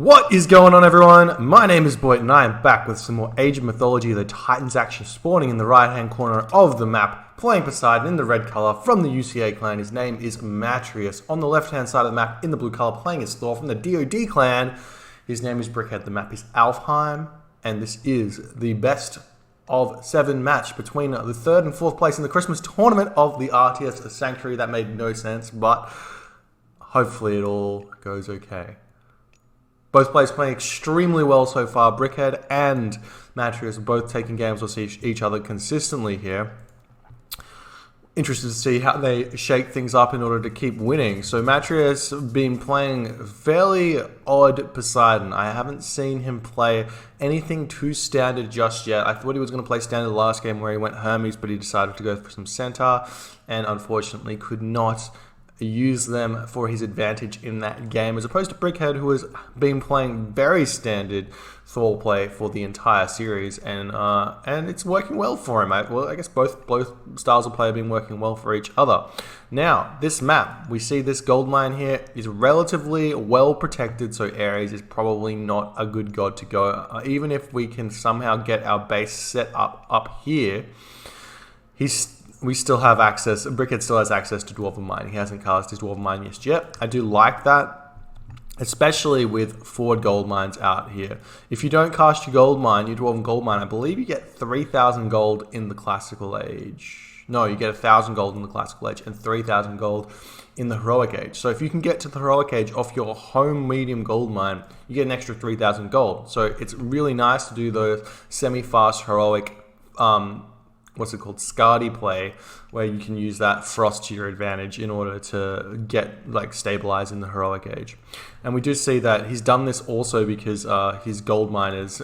What is going on, everyone? My name is Boit and I am back with some more Age of Mythology. The Titans action spawning in the right hand corner of the map, playing Poseidon in the red color from the UCA clan. His name is Matreiuss. On the left hand side of the map in the blue color, playing as Thor from the DoD clan. His name is Brickhead. The map is Alfheim, and this is the best of 7 match between the 3rd and 4th place in the Christmas tournament of the RTS-Sanctuary. That made no sense, but hopefully it all goes okay. Both players playing extremely well so far. Brickhead and Matreiuss are both taking games with each other consistently here. Interested to see how they shake things up in order to keep winning. So Matreiuss been playing fairly odd Poseidon. I haven't seen him play anything too standard just yet. I thought he was going to play standard last game where he went Hermes, but he decided to go for some centaur and unfortunately could not use them for his advantage in that game, as opposed to Brickhead, who has been playing very standard Thor play for the entire series, and it's working well for him. Well, I guess both styles of play have been working well for each other. Now, this map, we see this gold mine here is relatively well protected, so Ares is probably not a good god to go. Even if we can somehow get our base set up here, we still have access, Brickhead still has access to Dwarven Mine. He hasn't cast his Dwarven Mine just yet. I do like that, especially with forward gold mines out here. If you don't cast your gold mine, your Dwarven gold mine, I believe you get 3,000 gold in the Classical Age. No, you get 1,000 gold in the Classical Age and 3,000 gold in the Heroic Age. So if you can get to the Heroic Age off your home medium gold mine, you get an extra 3,000 gold. So it's really nice to do those semi-fast heroic what's it called, Scardy play, where you can use that frost to your advantage in order to get stabilized in the Heroic Age. And we do see that he's done this also because his gold mine is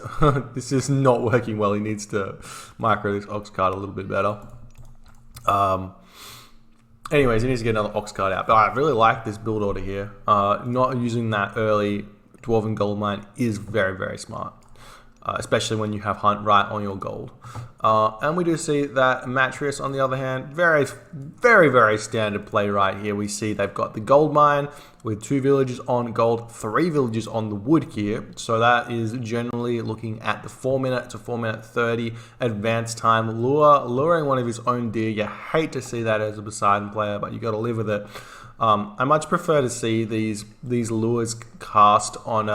this is not working well. He needs to micro this ox card a little bit better. Anyways, he needs to get another ox card out. But I really like this build order here. Not using that early Dwarven gold mine is very, very smart. Especially when you have Hunt right on your gold. And we do see that Matreiuss, on the other hand, very, very, very standard play right here. We see they've got the gold mine with 2 villages on gold, 3 villages on the wood here. So that is generally looking at the 4 minute to 4 minute 30 advance time. Luring one of his own deer. You hate to see that as a Poseidon player, but you got to live with it. I much prefer to see these lures cast on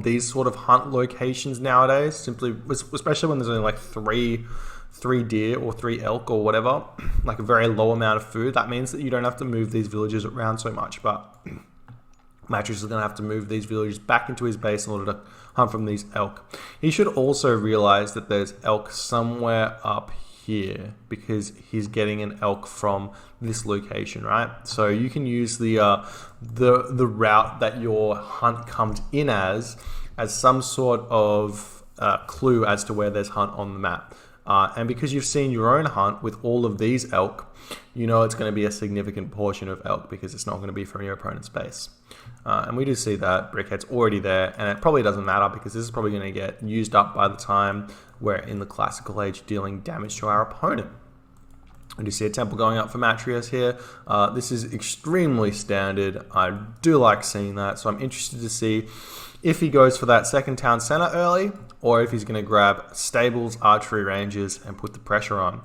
these sort of hunt locations nowadays, simply, especially when there's only like three deer or 3 elk or whatever, like a very low amount of food. That means that you don't have to move these villages around so much, but Matreiuss is going to have to move these villages back into his base in order to hunt from these elk. He should also realize that there's elk somewhere up here because he's getting an elk from this location, right? So you can use the route that your hunt comes in as some sort of clue as to where there's hunt on the map. And because you've seen your own hunt with all of these elk, you know it's going to be a significant portion of elk because it's not going to be from your opponent's base. And we do see that Brickhead's already there, and it probably doesn't matter because this is probably going to get used up by the time we're in the Classical Age dealing damage to our opponent. We do see a temple going up for Matreiuss here. This is extremely standard. I do like seeing that, so I'm interested to see if he goes for that second town center early, or if he's going to grab stables, archery ranges, and put the pressure on.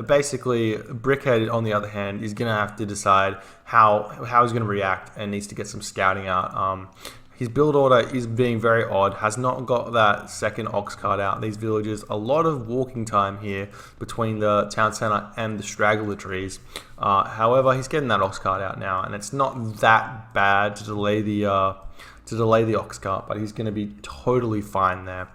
Basically, Brickhead, on the other hand, is going to have to decide how he's going to react and needs to get some scouting out. His build order is being very odd, has not got that second ox card out. These villages, a lot of walking time here between the town center and the straggler trees. However, he's getting that ox card out now, and it's not that bad to delay the ox cart, but he's going to be totally fine there.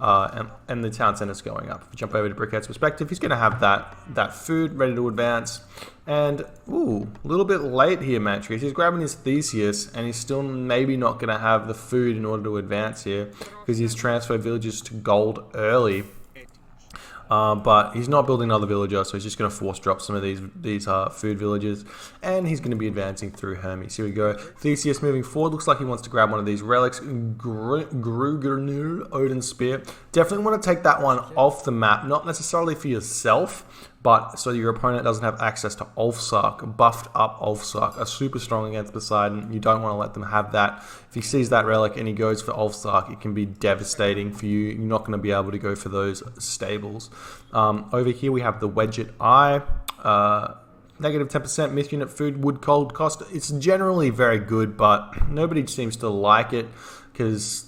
And the town center's going up. If we jump over to Brickhead's perspective, he's going to have that food ready to advance. And, ooh, a little bit late here, Matreiuss. He's grabbing his Theseus, and he's still maybe not going to have the food in order to advance here because he's transferred villages to gold early. But he's not building another villager, so he's just going to force drop some of these food villages, and he's going to be advancing through Hermes. Here we go. Theseus moving forward. Looks like he wants to grab one of these relics. Grugnur, Odin's Spear. Definitely want to take that one off the map, not necessarily for yourself, But so your opponent doesn't have access to Ulfsark, buffed up Ulfsark, are super strong against Poseidon. You don't want to let them have that. If he sees that relic and he goes for Ulfsark, it can be devastating for you. You're not going to be able to go for those stables. Over here we have the Wedget Eye. Negative 10% myth unit food wood cold cost. It's generally very good, but nobody seems to like it because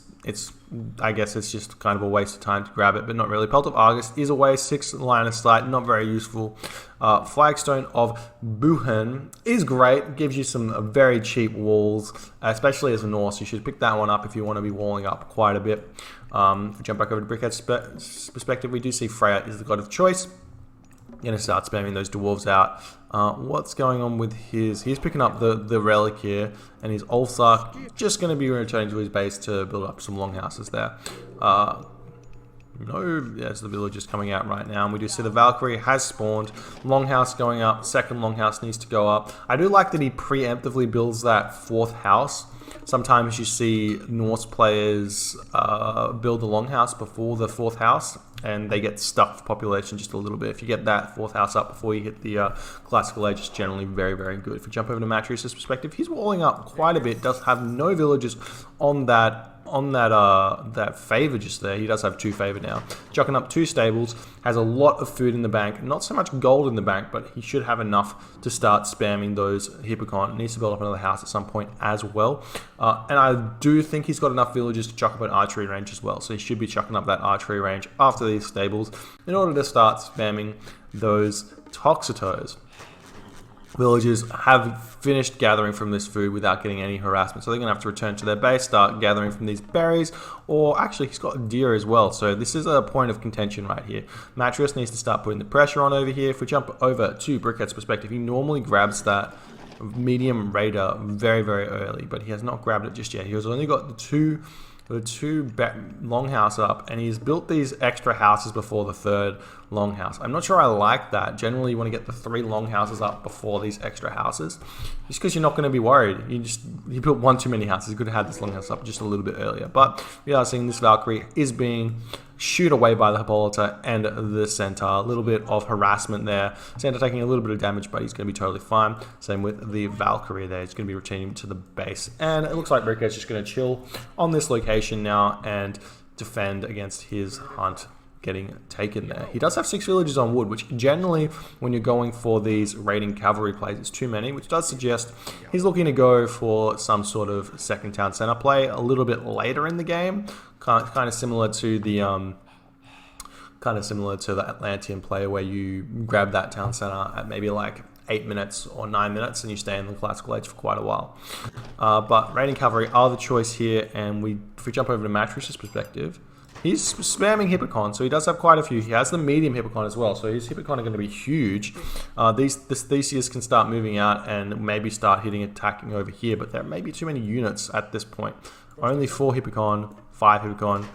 I guess it's just kind of a waste of time to grab it, but not really. Pelt of Argus is a waste, 6 line of sight, not very useful. Flagstone of Buchen is great, gives you some very cheap walls, especially as a Norse. You should pick that one up if you want to be walling up quite a bit. If we jump back over to Brickhead's perspective, we do see Freya is the god of choice. Going to start spamming those dwarves out. What's going on with he's picking up the relic here, and his Ulfsark just going to be returning to his base to build up some longhouses there. No, there's the villagers coming out right now, and we do see the Valkyrie has spawned. Longhouse going up, second longhouse needs to go up. I do like that he preemptively builds that 4th house. Sometimes you see Norse players build the longhouse before the 4th house, and they get stuck for population just a little bit. If you get that 4th house up before you hit the classical age, it's generally very, very good. If we jump over to matreiuss' perspective, he's walling up quite a bit, does have no villagers on that favor just there. He does have 2 favor now. Chucking up 2 stables, has a lot of food in the bank, not so much gold in the bank, but he should have enough to start spamming those Hippocon. Needs to build up another house at some point as well. And I do think he's got enough villagers to chuck up an archery range as well. So he should be chucking up that archery range after these stables in order to start spamming those Toxotos. Villagers have finished gathering from this food without getting any harassment, so they're going to have to return to their base, start gathering from these berries, or actually he's got deer as well, so this is a point of contention right here. Matreiuss needs to start putting the pressure on over here. If we jump over to Brickhead's perspective, he normally grabs that medium raider very, very early, but he has not grabbed it just yet. He has only got the two longhouse up, and he's built these extra houses before the 3rd longhouse. I'm not sure I like that. Generally, you want to get the 3 longhouses up before these extra houses, just because you're not going to be worried. You built one too many houses. You could have had this longhouse up just a little bit earlier. But we are seeing this Valkyrie is being shooed away by the Hippolyta and the Centaur. A little bit of harassment there. Centaur taking a little bit of damage, but he's going to be totally fine. Same with the Valkyrie there. He's going to be returning to the base. And it looks like Brickhead's just going to chill on this location now and defend against his hunt getting taken there. He does have 6 villagers on wood, which generally, when you're going for these raiding cavalry plays, is too many, which does suggest he's looking to go for some sort of second town center play a little bit later in the game, kind of similar to the Atlantean play, where you grab that town center at maybe like 8 minutes or 9 minutes, and you stay in the classical age for quite a while. But raiding cavalry are the choice here, and if we jump over to matreiuss' perspective, he's spamming Hippocon, so he does have quite a few. He has the medium Hippocon as well, so his Hippocon are going to be huge. This Theseus can start moving out and maybe start attacking over here, but there may be too many units at this point. Only 4 Hippocon, 5 Hippocon.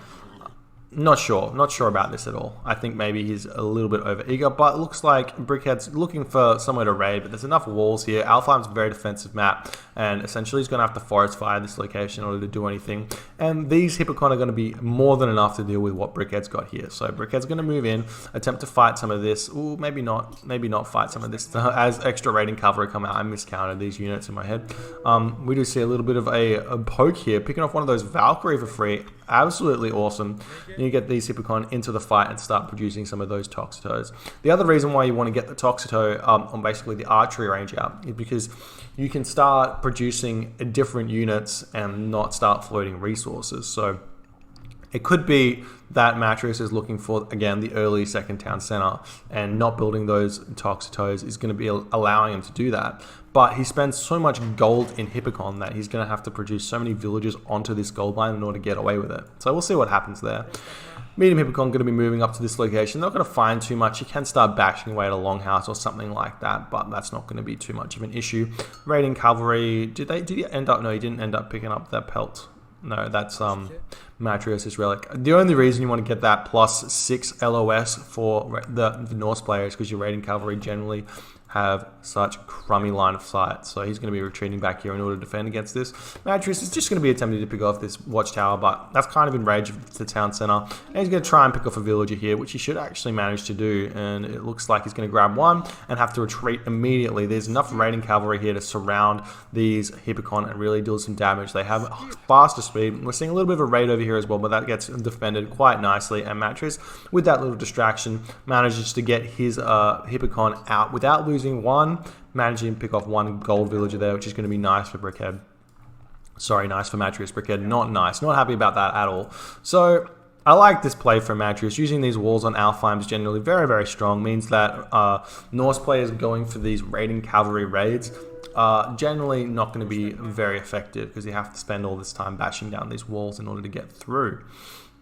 Not sure about this at all. I think maybe he's a little bit over eager, but it looks like Brickhead's looking for somewhere to raid, but there's enough walls here. Alfheim's a very defensive map, and essentially he's going to have to forest fire this location in order to do anything. And these Hippocon are going to be more than enough to deal with what Brickhead's got here. So Brickhead's going to move in, attempt to fight some of this. Ooh, maybe not fight some of this. As extra raiding cavalry come out, I miscounted these units in my head. We do see a little bit of a poke here, picking off one of those Valkyrie for free. Absolutely awesome. You get these Hippocon into the fight and start producing some of those Toxotos. The other reason why you want to get the Toxoto on basically the archery range out is because you can start producing different units and not start floating resources. So it could be that matreiuss is looking for, again, the early second town center, and not building those Toxotos is going to be allowing him to do that. But he spends so much gold in Hippocon that he's going to have to produce so many villagers onto this gold mine in order to get away with it. So we'll see what happens there. Medium Hippocon going to be moving up to this location. They're not going to find too much. You can start bashing away at a longhouse or something like that, but that's not going to be too much of an issue. Raiding cavalry, did he end up? No, he didn't end up picking up that pelt. No, that's Matreiuss' relic. The only reason you want to get that +6 LOS for the Norse players is because your raiding cavalry generally have such crummy line of sight. So he's going to be retreating back here in order to defend against this. Matreiuss is just going to be attempting to pick off this watchtower, but that's kind of in range of the town center. And he's going to try and pick off a villager here, which he should actually manage to do. And it looks like he's going to grab one and have to retreat immediately. There's enough raiding cavalry here to surround these Hippikon and really deal some damage. They have faster speed. We're seeing a little bit of a raid over here as well, but that gets defended quite nicely. And Matreiuss, with that little distraction, manages to get his Hippikon out without losing one, managing to pick off one gold villager there, which is going to be nice for Brickhead. Sorry, nice for Matreiuss. Brickhead, not nice. Not happy about that at all. So I like this play from Matreiuss. Using these walls on Alfheim is generally very, very strong. Means that Norse players going for these raiding cavalry raids generally not going to be very effective because you have to spend all this time bashing down these walls in order to get through.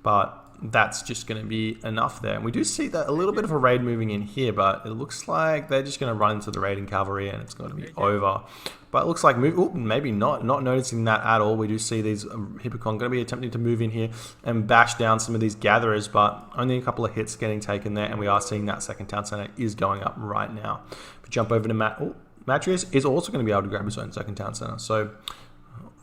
But that's just going to be enough there. And we do see that a little bit of a raid moving in here, but it looks like they're just going to run into the raiding cavalry and it's going to be over. But it looks like, maybe not noticing that at all. We do see these Hippikon going to be attempting to move in here and bash down some of these gatherers, but only a couple of hits getting taken there. And we are seeing that second town center is going up right now. If we jump over to Matreiuss is also going to be able to grab his own second town center. So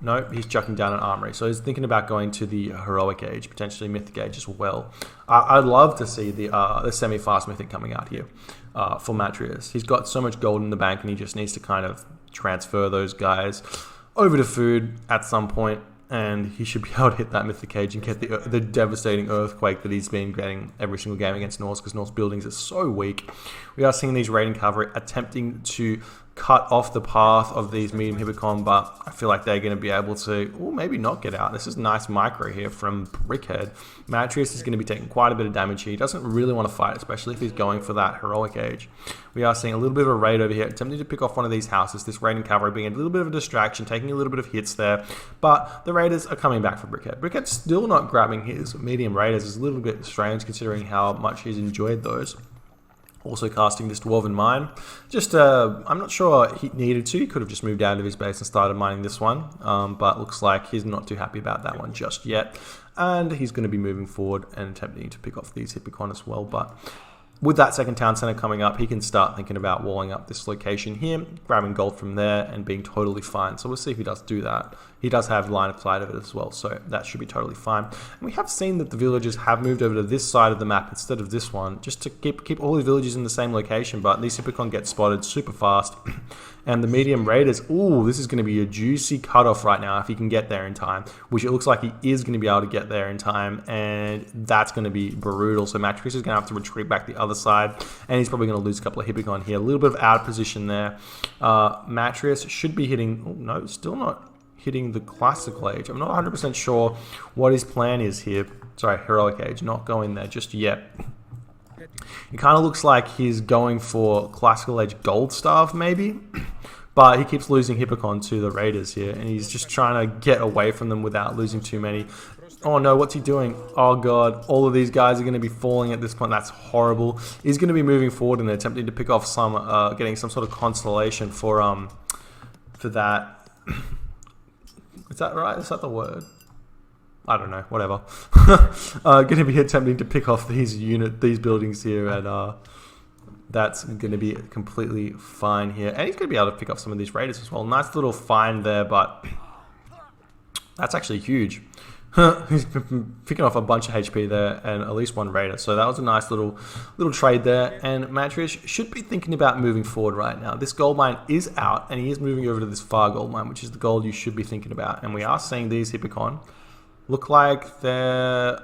no, he's chucking down an armory. So he's thinking about going to the heroic age, potentially mythic age as well. I'd love to see the semi-fast mythic coming out here for Matreiuss. He's got so much gold in the bank and he just needs to kind of transfer those guys over to food at some point, and he should be able to hit that mythic age and get the devastating earthquake that he's been getting every single game against Norse, because Norse buildings are so weak. We are seeing these raiding cavalry attempting to cut off the path of these medium Hippikon, but I feel like they're going to be able to, or maybe not get out. This is nice micro here from Brickhead. Matreiuss is going to be taking quite a bit of damage here. He doesn't really want to fight, especially if he's going for that heroic age. We are seeing a little bit of a raid over here, attempting to pick off one of these houses. This raiding cavalry being a little bit of a distraction, taking a little bit of hits there, but the raiders are coming back for Brickhead. Brickhead's still not grabbing his medium raiders. It's a little bit strange considering how much he's enjoyed those. Also casting this Dwarven Mine. Just, I'm not sure he needed to. He could have just moved out of his base and started mining this one. But looks like he's not too happy about that one just yet. And he's going to be moving forward and attempting to pick off these Hippikon as well. But with that second town center coming up, he can start thinking about walling up this location here, grabbing gold from there, and being totally fine. So we'll see if he does do that. He does have line of sight of it as well, so that should be totally fine. And we have seen that the villagers have moved over to this side of the map instead of this one, just to keep all the villagers in the same location, but these Hippikon get spotted super fast. And the medium raiders, ooh, this is going to be a juicy cutoff right now if he can get there in time, which it looks like he is going to be able to get there in time, and that's going to be brutal. So Matreiuss is going to have to retreat back the other side, and he's probably going to lose a couple of Hippikon here. A little bit of out of position there. Matreiuss should be hitting, oh, no, still not hitting the classical age. I'm not 100% sure what his plan is here. Sorry, heroic age, not going there just yet. It kind of looks like he's going for classical age gold staff maybe, but he keeps losing Hippikon to the raiders here, and he's just trying to get away from them without losing too many. Oh no, what's he doing? Oh god, all of these guys are going to be falling at this point. That's horrible. He's going to be moving forward and attempting to pick off some, getting some sort of constellation for that. Is that right? Is that the word? I don't know, whatever. Going to be attempting to pick off these buildings here, and that's going to be completely fine here. And he's going to be able to pick off some of these raiders as well. Nice little find there, but that's actually huge. He's picking off a bunch of HP there and at least one raider. So that was a nice little trade there. And Matreiuss should be thinking about moving forward right now. This gold mine is out, and he is moving over to this far gold mine, which is the gold you should be thinking about. And we are seeing these Hippikon look like they're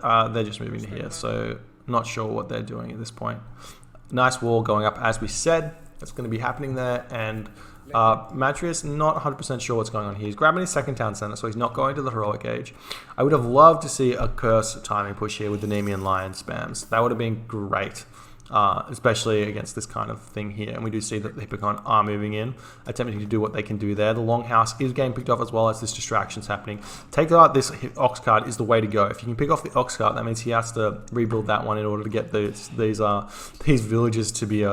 just moving to here. So not sure what they're doing at this point. Nice wall going up, as we said. That's going to be happening there. And Matreiuss, not 100% sure what's going on here. He's grabbing his second town center, so he's not going to the heroic age. I would have loved to see a curse timing push here with the Nemean Lion spams. That would have been great. especially against this kind of thing here. And we do see that the Hippocon are moving in, attempting to do what they can do there. The Longhouse is getting picked off as well as this distraction's happening. Take out this Ox card is the way to go. If you can pick off the Ox card, that means he has to rebuild that one in order to get these villagers to be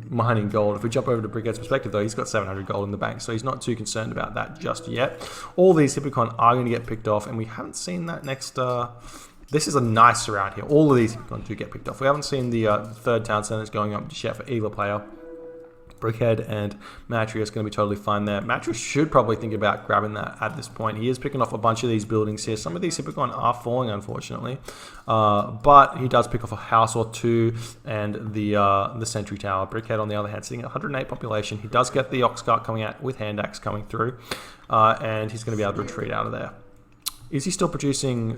mining gold. If we jump over to Brickhead's perspective though, he's got 700 gold in the bank, so he's not too concerned about that just yet. All these Hippocon are going to get picked off, and we haven't seen that next... This is a nice surround here. All of these Hippocon do get picked off. We haven't seen the third town centers going up just yet for either player. Brickhead and matreiuss going to be totally fine there. matreiuss should probably think about grabbing that at this point. He is picking off a bunch of these buildings here. Some of these Hippocon are falling, unfortunately. But he does pick off a house or two and the sentry tower. Brickhead, on the other hand, sitting at 108 population. He does get the Ox cart coming out with hand axe coming through. And he's going to be able to retreat out of there. Is he still producing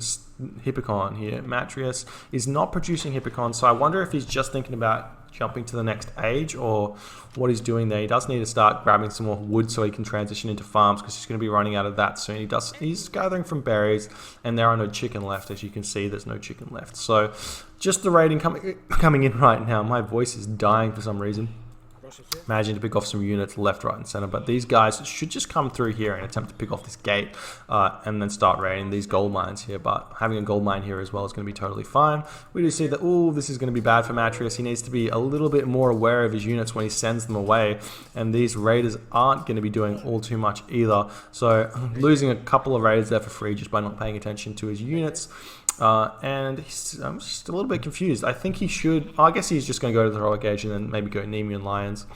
Hippocon here? matreiuss is not producing Hippocon, so I wonder if he's just thinking about jumping to the next age or what he's doing there. He does need to start grabbing some more wood so he can transition into farms, because he's going to be running out of that soon. He's gathering from berries, and there are no chicken left. As you can see, there's no chicken left. So just the raiding coming in right now. My voice is dying for some reason. Imagine to pick off some units left, right, and center, but these guys should just come through here and attempt to pick off this gate and then start raiding these gold mines here. But having a gold mine here as well is going to be totally fine. We do see that, this is going to be bad for matreiuss. He needs to be a little bit more aware of his units when he sends them away, and these raiders aren't going to be doing all too much either. So losing a couple of raiders there for free just by not paying attention to his units. And I'm just a little bit confused. I think he should... I guess he's just going to go to the heroic age and then maybe go Nemean Lions.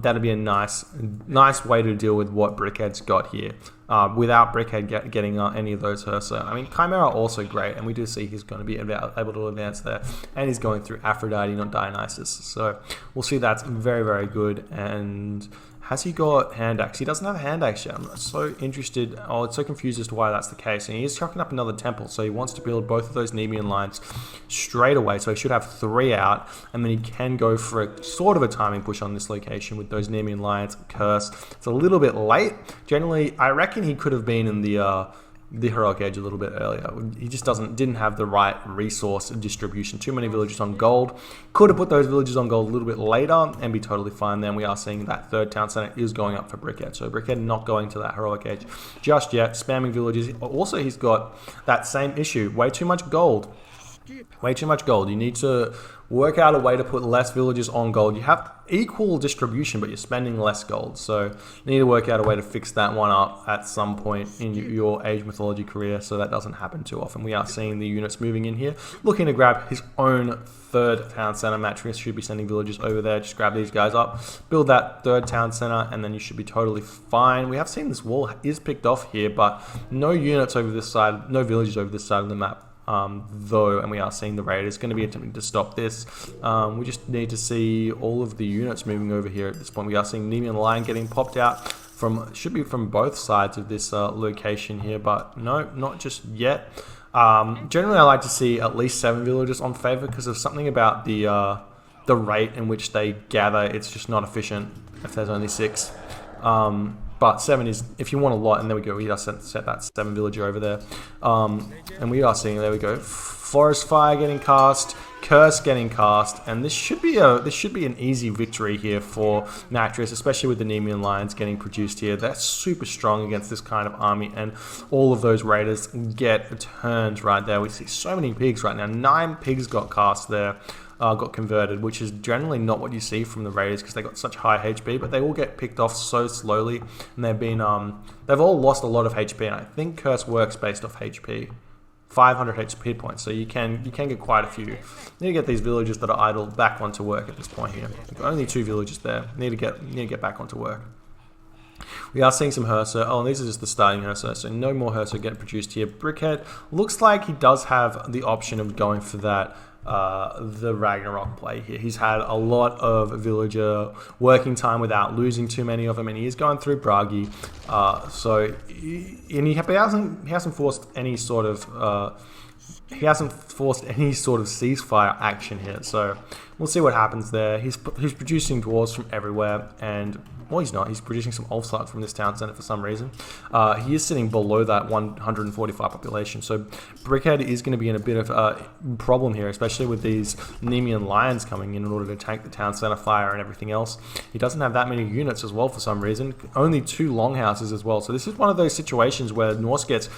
That'd be a nice way to deal with what Brickhead's got here. Without Brickhead getting any of those Hersa. I mean, Chimera are also great, and we do see he's going to be able to advance there. And he's going through Aphrodite, not Dionysus. So we'll see that's very, very good. And... has he got hand axe? He doesn't have a hand axe yet. I'm so interested, it's so confused as to why that's the case. And he is chucking up another temple, so he wants to build both of those Nemean lines straight away. So he should have 3 out, and then he can go for a sort of a timing push on this location with those Nemean lions. Curse. It's a little bit late. Generally, I reckon he could have been in the heroic age a little bit earlier. He just didn't have the right resource distribution. Too many villages on gold. Could have put those villages on gold a little bit later and be totally fine. Then we are seeing that third town center is going up for Brickhead. So Brickhead not going to that heroic age just yet. Spamming villages. Also, he's got that same issue. Way too much gold. Way too much gold. You need to work out a way to put less villages on gold. You have equal distribution, but you're spending less gold. So you need to work out a way to fix that one up at some point in your Age Mythology career, so that doesn't happen too often. We are seeing the units moving in here, looking to grab his own third town center. matreiuss should be sending villagers over there. Just grab these guys up, build that third town center, and then you should be totally fine. We have seen this wall is picked off here, but no units over this side, no villages over this side of the map. Though, and we are seeing the raiders going to be attempting to stop this. We just need to see all of the units moving over here at this point. We are seeing Nemean Lion getting popped out should be from both sides of this location here, but no, not just yet. Generally, I like to see at least 7 villagers on favor, because of something about the rate in which they gather. It's just not efficient if there's only 6. But 7 is, if you want a lot, and there we go, we just set that 7 villager over there. And we are seeing, there we go, Forest Fire getting cast, Curse getting cast, and this should be an easy victory here for matreiuss, especially with the Nemean Lions getting produced here. They're super strong against this kind of army, and all of those raiders get turned right there. We see so many pigs right now. 9 pigs got cast there. Got converted, which is generally not what you see from the raiders, because they got such high HP, but they all get picked off so slowly, and they've all lost a lot of HP, and I think Curse works based off HP. 500 HP points, so you can get quite a few. You need to get these villagers that are idle back onto work at this point here. We've got only 2 villagers there. Need to get back onto work. We are seeing some Hersa. Oh, and these are just the starting Hersa, so no more Hersa getting produced here. Brickhead looks like he does have the option of going for that the Ragnarok play here. He's had a lot of villager working time without losing too many of them, and he is going through Bragi. He hasn't forced any sort of he hasn't forced any sort of ceasefire action here, so we'll see what happens there. He's producing dwarves from everywhere, and well, he's not. He's producing some Ulfsark from this town center for some reason. He is sitting below that 145 population, so Brickhead is going to be in a bit of a problem here, especially with these Nemean lions coming in order to tank the town center fire and everything else. He doesn't have that many units as well for some reason. Only 2 longhouses as well. So this is one of those situations where Norse gets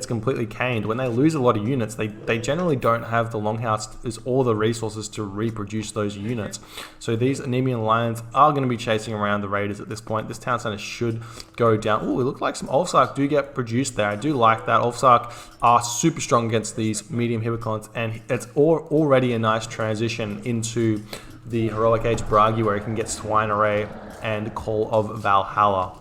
completely caned. When they lose a lot of units, they generally don't have the longhouses or the resources to reproduce those units. So these Nemean lions are going to be chasing around the raiders at this point. This town center should go down. Oh, it looked like some Ulfsark do get produced there. I do like that. Ulfsark are super strong against these medium Hibicons, and it's already a nice transition into the Heroic Age Bragi, where you can get Swine Array and Call of Valhalla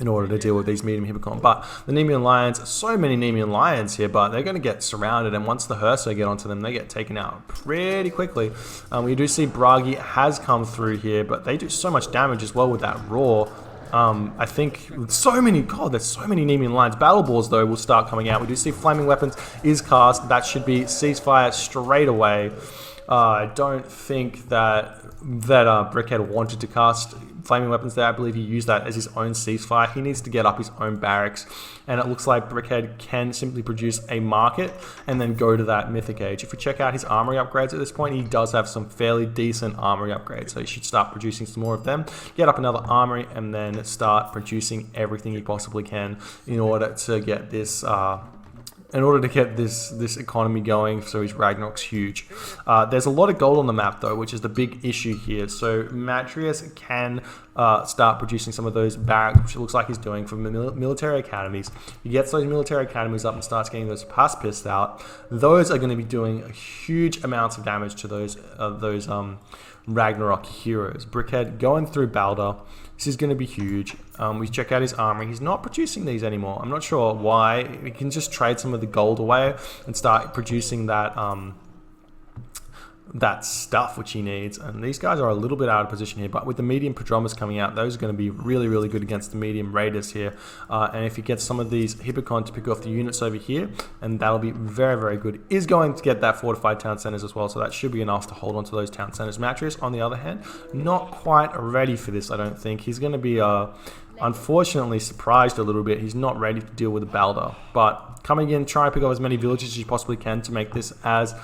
in order to deal with these medium Hibicon. But the Nemean lions, so many Nemean lions here, but they're going to get surrounded, and once the Hursa get onto them, they get taken out pretty quickly. We do see Bragi has come through here, but they do so much damage as well with that roar. I think so many, God, there's so many Nemean lions. Battle Balls, though, will start coming out. We do see Flaming Weapons is cast. That should be ceasefire straight away. I don't think that Brickhead wanted to cast Flaming Weapons there. I believe he used that as his own ceasefire. He needs to get up his own barracks, and it looks like Brickhead can simply produce a market and then go to that Mythic Age. If we check out his armory upgrades at this point, he does have some fairly decent armory upgrades, so he should start producing some more of them, get up another armory, and then start producing everything he possibly can in order to get this this economy going. So his Ragnarok's huge. There's a lot of gold on the map, though, which is the big issue here. So Matreiuss can start producing some of those barracks, which it looks like he's doing from military academies. He gets those military academies up and starts getting those pacifists out. Those are going to be doing huge amounts of damage to those Ragnarok heroes. Brickhead going through Balder. This is going to be huge. We check out his armory. He's not producing these anymore. I'm not sure why. We can just trade some of the gold away and start producing that that stuff which he needs. And these guys are a little bit out of position here, but with the medium Prodromus coming out, those are going to be really, really good against the medium raiders here. And if he gets some of these Hippocon to pick off the units over here, and that'll be very, very good. Is going to get that fortified town centers as well, so that should be enough to hold on to those town centers. Matreiuss, on the other hand, not quite ready for this, I don't think. He's going to be unfortunately surprised a little bit. He's not ready to deal with Balder, but coming in, try and pick up as many villages as you possibly can to make this as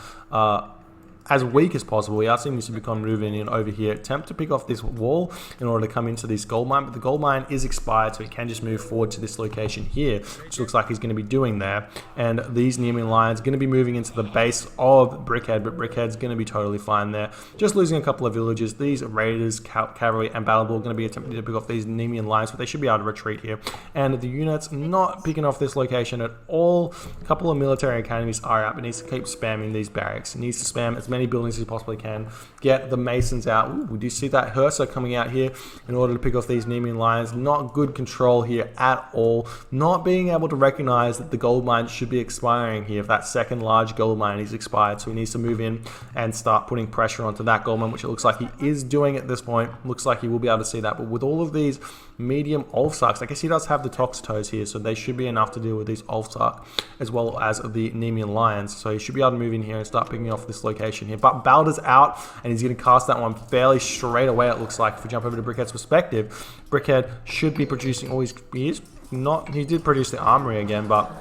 weak as possible. We are seeing this Hibicon moving in over here, attempt to pick off this wall in order to come into this gold mine, but the gold mine is expired, so he can just move forward to this location here, which looks like he's going to be doing there. And these Nemean lions going to be moving into the base of Brickhead, but Brickhead's going to be totally fine there, just losing a couple of villages. These raiders, cavalry, and battle ball are going to be attempting to pick off these Nemean lions, but they should be able to retreat here. And the units not picking off this location at all. A couple of military academies are out, but needs to keep spamming these barracks. It needs to spam as many buildings as you possibly can. Get the masons out. Ooh, we do see that Hursa coming out here in order to pick off these Nemean lions. Not good control here at all. Not being able to recognize that the gold mine should be expiring here. If that second large gold mine is expired, so he needs to move in and start putting pressure onto that gold mine, which it looks like he is doing at this point. Looks like he will be able to see that, but with all of these medium Ulfsarks, I guess he does have the Toxotos here, so they should be enough to deal with these Ulfsark as well as the Nemean lions. So he should be able to move in here and start picking off this location here. But Balder's out, and he's going to cast that one fairly straight away, it looks like. If we jump over to Brickhead's perspective, Brickhead should be producing all he did produce the armory again, but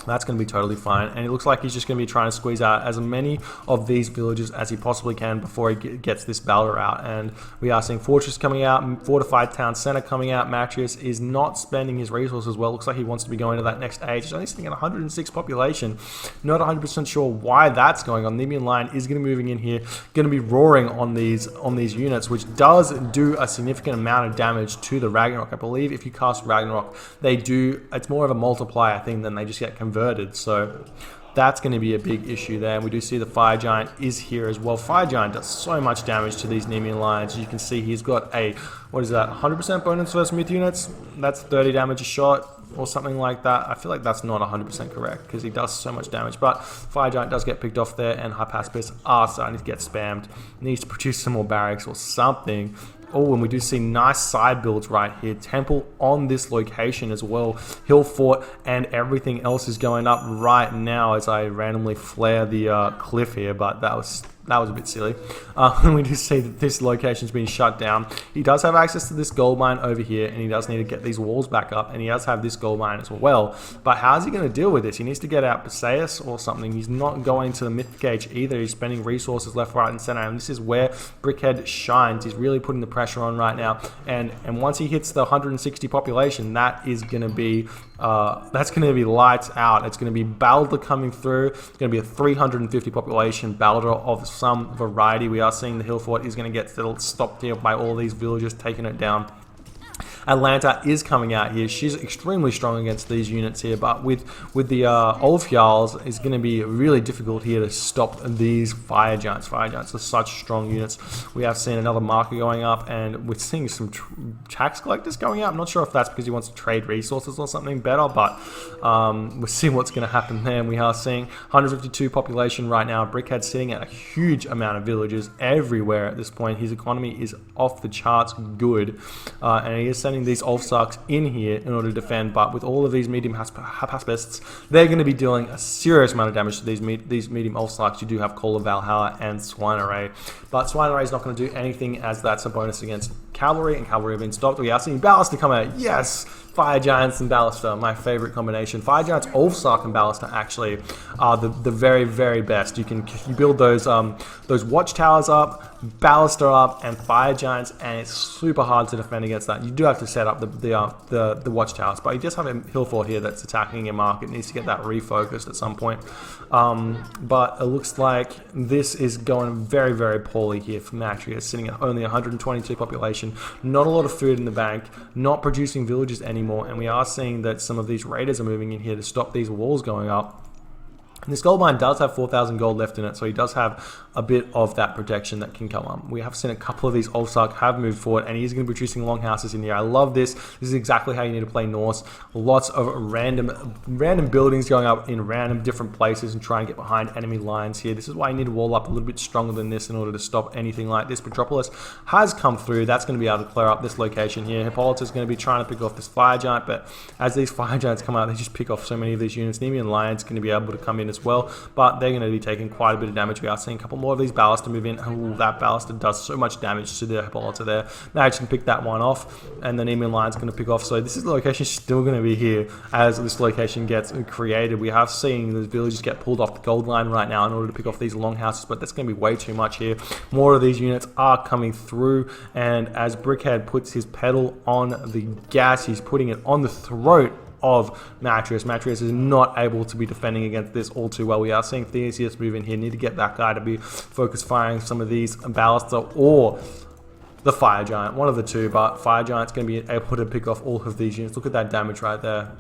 that's going to be totally fine. And it looks like he's just going to be trying to squeeze out as many of these villages as he possibly can before he gets this Balder out. And we are seeing Fortress coming out, Fortified Town Center coming out. Matreiuss is not spending his resources well. Looks like he wants to be going to that next age. He's only sitting at 106 population. Not 100% sure why that's going on. Nemean Lion is going to be moving in here, going to be roaring on these units, which does do a significant amount of damage to the Ragnarok. I believe if you cast Ragnarok, it's more of a multiplier thing than they just get converted. So that's going to be a big issue there. And we do see the Fire Giant is here as well. Fire Giant does so much damage to these Nemean lions. As you can see, he's got a, what is that, 100% bonus versus myth units? That's 30 damage a shot or something like that. I feel like that's not 100% correct because he does so much damage. But Fire Giant does get picked off there, and Hypaspis are starting to get spammed. Needs to produce some more barracks or something. Oh, and we do see nice side builds right here. Temple on this location as well. Hill fort and everything else is going up right now as I randomly flare the cliff here, but that was a bit silly. We do see that this location's been shut down. He does have access to this gold mine over here, and he does need to get these walls back up, and he does have this gold mine as well. But how's he going to deal with this? He needs to get out Poseidon or something. He's not going to the myth gauge either. He's spending resources left, right, and center, and this is where Brickhead shines. He's really putting the pressure on right now, and once he hits the 160 population, that is going to be lights out. It's going to be Balder coming through. It's going to be a 350 population Balder of some variety. We are seeing the hill fort is going to get stopped here by all these villagers taking it down. Atlanta is coming out here. She's extremely strong against these units here, but with the Alfheim, it's going to be really difficult here to stop these fire giants. Fire giants are such strong units. We have seen another marker going up, and we're seeing some tax collectors going up. I'm not sure if that's because he wants to trade resources or something better, but we're seeing what's going to happen there. And we are seeing 152 population right now. Brickhead sitting at a huge amount of villagers everywhere at this point. His economy is off the charts good, and he is sending these Ulfsarks in here in order to defend, but with all of these medium pacifists, they're going to be dealing a serious amount of damage to these medium Ulfsarks. You do have Call of Valhalla and Swine but Swine is not going to do anything as that's a bonus against cavalry, and cavalry have been stopped. We are seeing Ballaster come out. Yes! Fire Giants and Ballaster, my favorite combination. Fire Giants, Ulfsark, and Ballaster actually are the very, very best. You build those watchtowers up, Ballaster up, and Fire Giants, and it's super hard to defend against that. You do have to set up the watchtowers, but you just have a hill fort here that's attacking your market. It needs to get that refocused at some point. But it looks like this is going very, very poorly here for matreiuss, sitting at only 122 population, not a lot of food in the bank, not producing villages anymore. And we are seeing that some of these raiders are moving in here to stop these walls going up. And this gold mine does have 4,000 gold left in it, so he does have a bit of that protection that can come up. We have seen a couple of these Ulfsark have moved forward, and he's going to be producing longhouses in here. I love this. This is exactly how you need to play Norse. Lots of random buildings going up in random different places and try and get behind enemy lines here. This is why you need to wall up a little bit stronger than this in order to stop anything like this. Metropolis has come through. That's going to be able to clear up this location here. Hippolyta is going to be trying to pick off this fire giant, but as these fire giants come out, they just pick off so many of these units. Nemean Lion's going to be able to come in as well, but they're going to be taking quite a bit of damage. We are seeing a couple more of these Ballaster move in. Oh, that Ballaster does so much damage to the Hippolyta there. Now can pick that one off, and the Nemean Lion's going to pick off. So this is the location still going to be here as this location gets created. We have seen the villages get pulled off the gold line right now in order to pick off these longhouses, but that's going to be way too much here. More of these units are coming through, and as Brickhead puts his pedal on the gas, he's putting it on the throat of matreiuss. Matreiuss is not able to be defending against this all too well. We are seeing Theseus move in here. Need to get that guy to be focus firing some of these Ballaster or the Fire Giant, one of the two, but Fire Giant's going to be able to pick off all of these units. Look at that damage right there.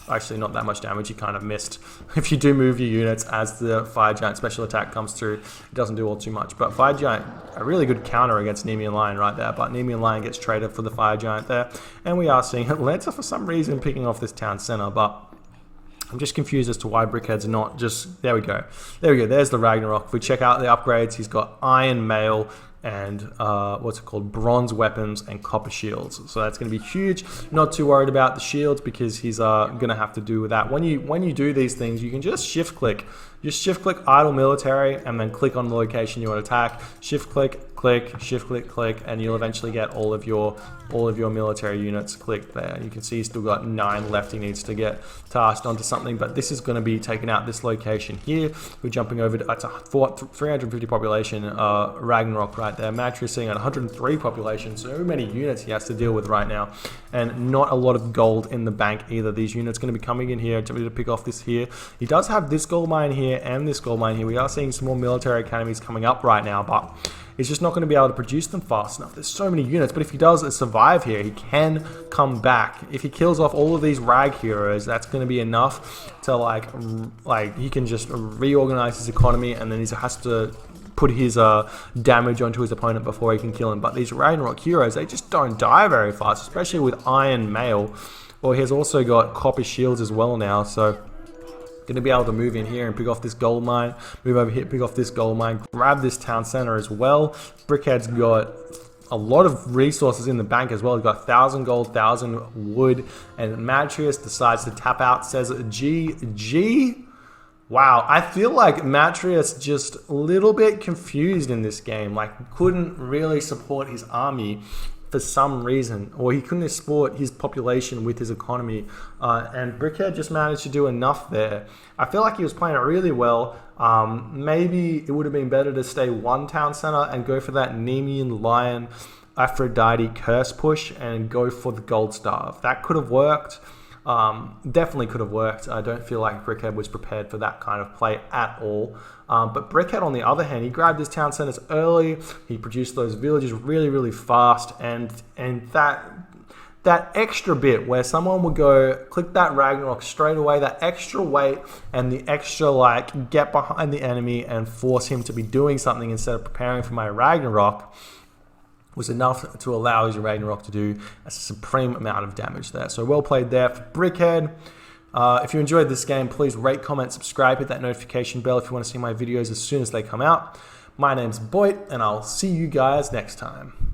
Actually, not that much damage. He kind of missed. If you do move your units as the Fire Giant special attack comes through, it doesn't do all too much. But Fire Giant, a really good counter against Nemean Lion right there. But Nemean Lion gets traded for the Fire Giant there. And we are seeing Atlanta for some reason picking off this town center. But I'm just confused as to why Brickhead's not just... There we go. There we go. There's the Ragnarok. If we check out the upgrades, he's got Iron Mail and bronze weapons and copper shields. So that's going to be huge. Not too worried about the shields because he's going to have to do with that. When you do these things, you can just shift click idle military and then click on the location you want to attack. Shift click, click, shift click, click, and you'll eventually get all of your military units clicked there. You can see he's still got 9 left. He needs to get tasked onto something, but this is going to be taking out this location here. We're jumping over to 350 population Ragnarok right there. matreiuss sitting at 103 population. So many units he has to deal with right now, and not a lot of gold in the bank either. These units going to be coming in here to pick off this here. He does have this gold mine here and this gold mine here. We are seeing some more military academies coming up right now, but he's just not going to be able to produce them fast enough. There's so many units, but if he does survive here, he can come back. If he kills off all of these rag heroes, that's going to be enough to like he can just reorganize his economy, and then he has to put his damage onto his opponent before he can kill him. But these Ragnarok heroes, they just don't die very fast, especially with Iron Mail. Well, he has also got copper shields as well now, so going to be able to move in here and pick off this gold mine, move over here, pick off this gold mine, grab this town center as well. Brickhead's got a lot of resources in the bank as well. He's got 1,000 gold, 1,000 wood, and matreiuss decides to tap out, says GG. Wow, I feel like matreiuss just a little bit confused in this game, like couldn't really support his army for some reason, or he couldn't support his population with his economy, and Brickhead just managed to do enough there. I feel like he was playing it really well. Maybe it would have been better to stay one town center and go for that Nemean Lion Aphrodite curse push and go for the gold star. That could have worked. Definitely could have worked. I don't feel like Brickhead was prepared for that kind of play at all. But Brickhead, on the other hand, he grabbed his town centers early. He produced those villages really, really fast, and that extra bit where someone would go click that Ragnarok straight away, that extra weight and the extra like get behind the enemy and force him to be doing something instead of preparing for my Ragnarok, was enough to allow his Ragnarok to do a supreme amount of damage there. So well played there for Brickhead. If you enjoyed this game, please rate, comment, subscribe, hit that notification bell if you want to see my videos as soon as they come out. My name's Boit, and I'll see you guys next time.